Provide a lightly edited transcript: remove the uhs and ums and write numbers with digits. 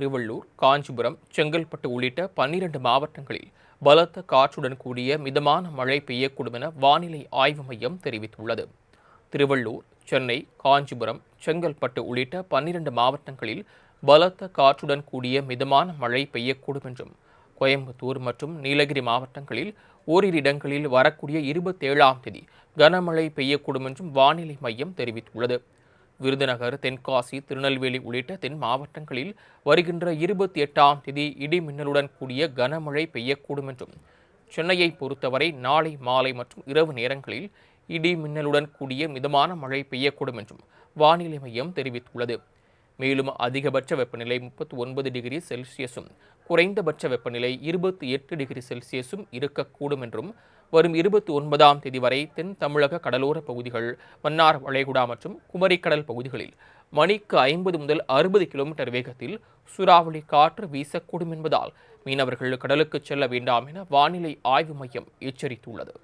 திருவள்ளூர், காஞ்சிபுரம், செங்கல்பட்டு உள்ளிட்ட 12 மாவட்டங்களில் பலத்த காற்றுடன் கூடிய மிதமான மழை பெய்யக்கூடும் என வானிலை ஆய்வு மையம் தெரிவித்துள்ளது. திருவள்ளூர், சென்னை, காஞ்சிபுரம், செங்கல்பட்டு உள்ளிட்ட 12 மாவட்டங்களில் பலத்த காற்றுடன் கூடிய மிதமான மழை பெய்யக்கூடும் என்றும், கோயம்புத்தூர் மற்றும் நீலகிரி மாவட்டங்களில் ஓரிரு இடங்களில் வரக்கூடிய 27ஆம் தேதி கனமழை பெய்யக்கூடும் என்றும் வானிலை மையம் தெரிவித்துள்ளது. விருதுநகர், தென்காசி, திருநெல்வேலி உள்ளிட்ட தென் மாவட்டங்களில் வருகின்ற 28ஆம் தேதி இடி மின்னலுடன் கூடிய கனமழை பெய்யக்கூடும் என்றும், சென்னையை பொறுத்தவரை நாளை மாலை மற்றும் இரவு நேரங்களில் இடி மின்னலுடன் கூடிய மிதமான மழை பெய்யக்கூடும் என்றும் வானிலை மையம் தெரிவித்துள்ளது. மேலும் அதிகபட்ச வெப்பநிலை 39 டிகிரி செல்சியஸும் குறைந்தபட்ச வெப்பநிலை 28 டிகிரி செல்சியஸும் இருக்கக்கூடும் என்றும், வரும் 29ஆம் தேதி வரை தென் தமிழக கடலோர பகுதிகள், மன்னார் வளைகுடா மற்றும் குமரிக்கடல் பகுதிகளில் மணிக்கு 50 முதல் 60 கிலோமீட்டர் வேகத்தில் சூறாவளி காற்று வீசக்கூடும் என்பதால் மீனவர்கள் கடலுக்கு செல்ல வேண்டாம் என வானிலை ஆய்வு மையம் எச்சரித்துள்ளது.